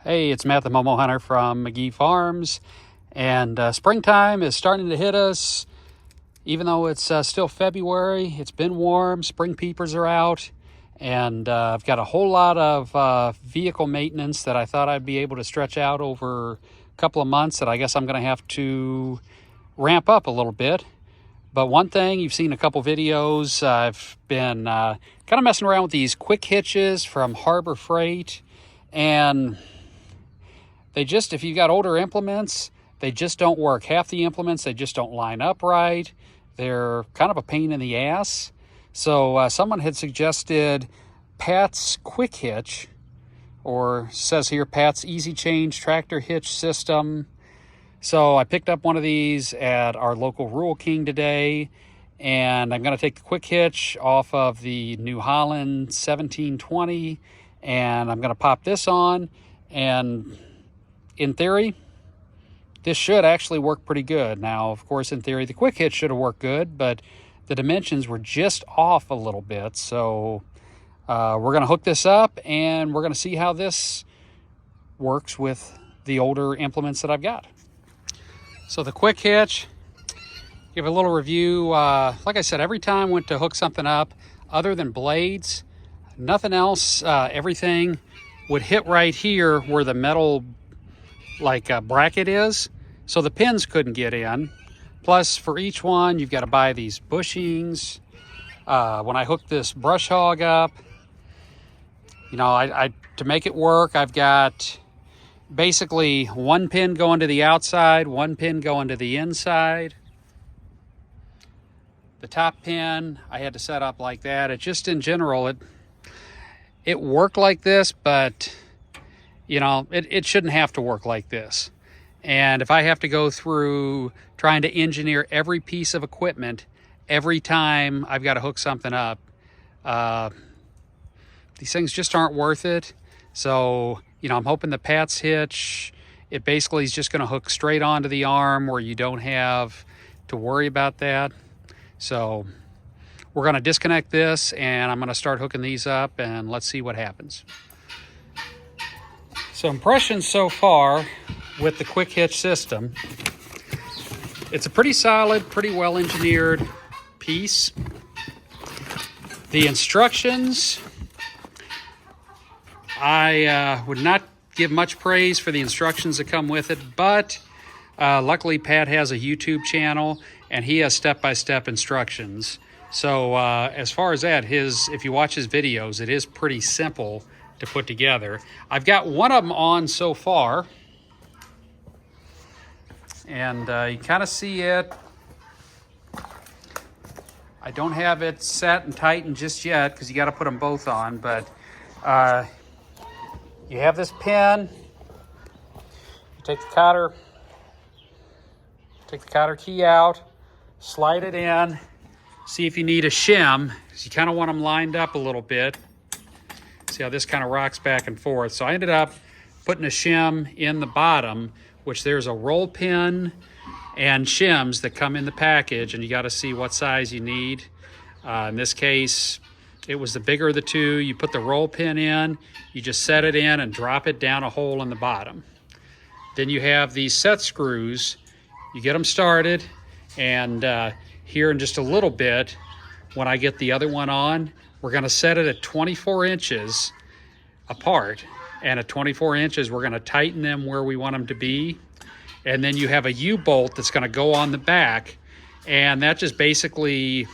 Hey, it's Matt the Momo Hunter from McGee Farms, and springtime is starting to hit us. Even though it's still February, it's been warm, spring peepers are out, and I've got a whole lot of vehicle maintenance that I thought I'd be able to stretch out over a couple of months that I guess I'm going to have to ramp up a little bit. But one thing, you've seen a couple videos, I've been kind of messing around with these quick hitches from Harbor Freight, and they just, if you've got older implements, they just don't work. Half the implements, they just don't line up right. They're kind of a pain in the ass. So someone had suggested Pat's Quick Hitch, or says here Pat's Easy Change Tractor Hitch System. So I picked up one of these at our local Rural King today, and I'm going to take the quick hitch off of the New Holland 1720, and I'm going to pop this on, and in theory, this should actually work pretty good. Now, of course, in theory, the quick hitch should have worked good, but the dimensions were just off a little bit. So we're going to hook this up, and we're going to see how this works with the older implements that I've got. So the quick hitch, give a little review. Like I said, every time I went to hook something up, other than blades, nothing else, everything would hit right here where the metal bracket is, so the pins couldn't get in. Plus, for each one, you've got to buy these bushings. When I hook this brush hog up, you know, I to make it work, I've got basically one pin going to the outside, one pin going to the inside. The top pin I had to set up like that. It just, in general, it worked like this, but you know, it shouldn't have to work like this. And if I have to go through trying to engineer every piece of equipment every time I've got to hook something up, these things just aren't worth it. So, you know, I'm hoping the Pat's hitch, it basically is just going to hook straight onto the arm where you don't have to worry about that. So we're going to disconnect this, and I'm going to start hooking these up, and let's see what happens. So impressions so far with the quick hitch system, it's a pretty solid, pretty well engineered piece. The instructions, I would not give much praise for the instructions that come with it, but luckily Pat has a YouTube channel and he has step-by-step instructions. So as far as that, if you watch his videos, it is pretty simple to put together. I've got one of them on so far, and you kind of see it. I don't have it set and tightened just yet because you got to put them both on, but you have this pin. You take the cotter key out, slide it in, see if you need a shim, because you kind of want them lined up a little bit. See how this kind of rocks back and forth. So I ended up putting a shim in the bottom, which there's a roll pin and shims that come in the package, and you got to see what size you need. In this case, it was the bigger of the two. You put the roll pin in, you just set it in and drop it down a hole in the bottom. Then you have these set screws. You get them started, and here in just a little bit, when I get the other one on, we're going to set it at 24 inches apart. And at 24 inches, we're going to tighten them where we want them to be. And then you have a U-bolt that's going to go on the back. And that just basically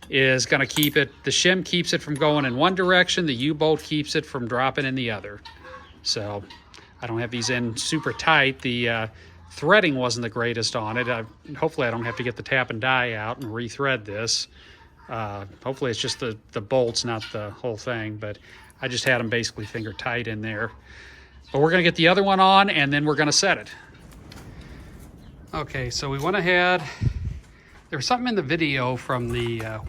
is going to keep it, the shim keeps it from going in one direction. The U-bolt keeps it from dropping in the other. So I don't have these in super tight. The threading wasn't the greatest on it. Hopefully I don't have to get the tap and die out and rethread this. Hopefully it's just the bolts, not the whole thing, but I just had them basically finger tight in there. But we're going to get the other one on, and then we're going to set it. Okay, so we went ahead. There was something in the video from the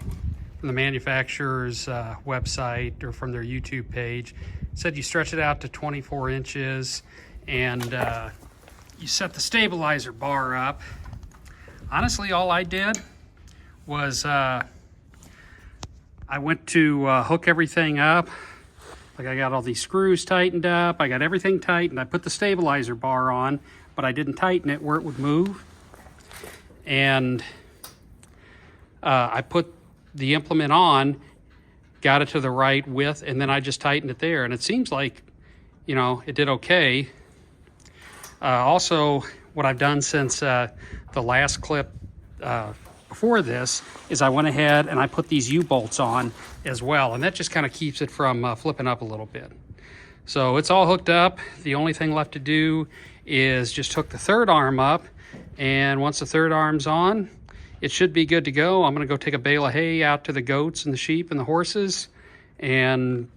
manufacturer's website, or from their YouTube page. It said you stretch it out to 24 inches and you set the stabilizer bar up. Honestly, all I did was I went to hook everything up. Like I got all these screws tightened up. I got everything tightened. I put the stabilizer bar on, but I didn't tighten it where it would move. And I put the implement on, got it to the right width, and then I just tightened it there. And it seems like, you know, it did okay. Also, what I've done since the last clip before this is I went ahead and I put these U-bolts on as well, and that just kind of keeps it from flipping up a little bit. So it's all hooked up. The only thing left to do is just hook the third arm up, and once the third arm's on, it should be good to go. I'm going to go take a bale of hay out to the goats and the sheep and the horses, and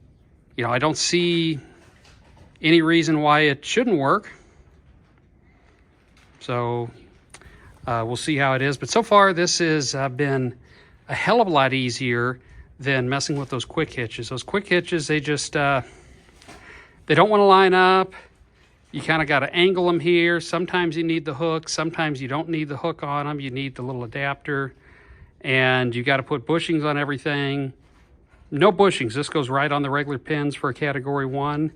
you know, I don't see any reason why it shouldn't work. So we'll see how it is. But so far, this has been a hell of a lot easier than messing with those quick hitches. Those quick hitches, they just, they don't want to line up. You kind of got to angle them here. Sometimes you need the hook. Sometimes you don't need the hook on them. You need the little adapter. And you got to put bushings on everything. No bushings. This goes right on the regular pins for a Category 1.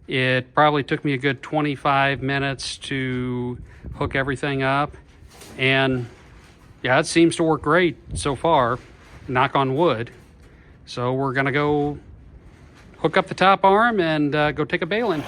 It probably took me a good 25 minutes to hook everything up. And yeah, it seems to work great so far, knock on wood. So we're gonna go hook up the top arm and go take a bale in.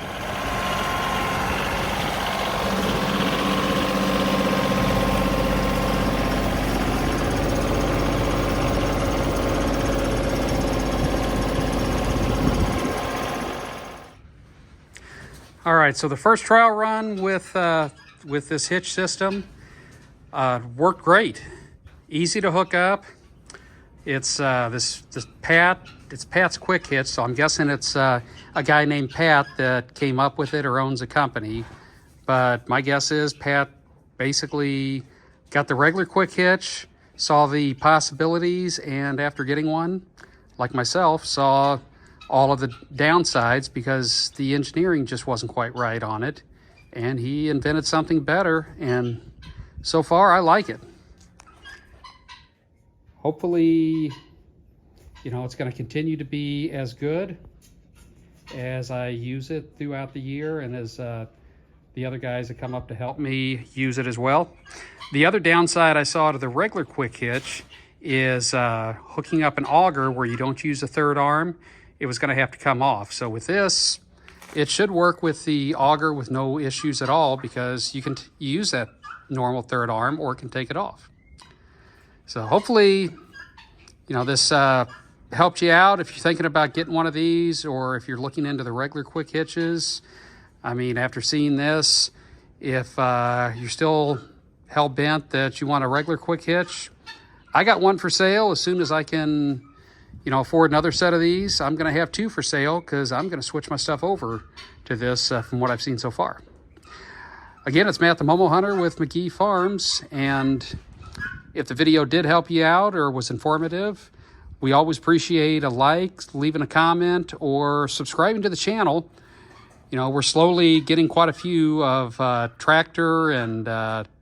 All right, so the first trial run with this hitch system worked great. Easy to hook up. It's this it's Pat's Quick Hitch, so I'm guessing it's a guy named Pat that came up with it or owns a company. But my guess is Pat basically got the regular quick hitch, saw the possibilities, and after getting one, like myself, saw all of the downsides because the engineering just wasn't quite right on it, and he invented something better, and so far I like it. Hopefully, you know, it's going to continue to be as good as I use it throughout the year, and as the other guys that come up to help me use it as well. The other downside I saw to the regular quick hitch is hooking up an auger where you don't use a third arm. It was going to have to come off. So with this, it should work with the auger with no issues at all, because you can use that normal third arm or can take it off. So hopefully, you know, this helped you out if you're thinking about getting one of these, or if you're looking into the regular quick hitches. I mean, after seeing this, if you're still hell-bent that you want a regular quick hitch, I got one for sale. As soon as I can, you know, afford another set of these, I'm going to have two for sale, because I'm going to switch my stuff over to this from what I've seen so far. Again, it's Matt the Momo Hunter with McGee Farms, and if the video did help you out or was informative, we always appreciate a like, leaving a comment, or subscribing to the channel. You know, we're slowly getting quite a few of tractor and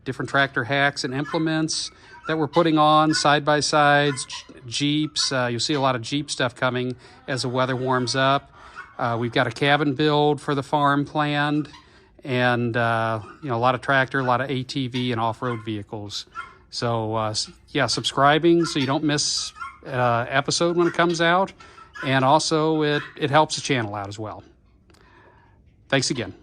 different tractor hacks and implements that we're putting on, side-by-sides, Jeeps. You'll see a lot of Jeep stuff coming as the weather warms up. We've got a cabin build for the farm planned, and you know, a lot of tractor, a lot of ATV and off-road vehicles. So yeah, subscribing so you don't miss episode when it comes out, and also it helps the channel out as well. Thanks again.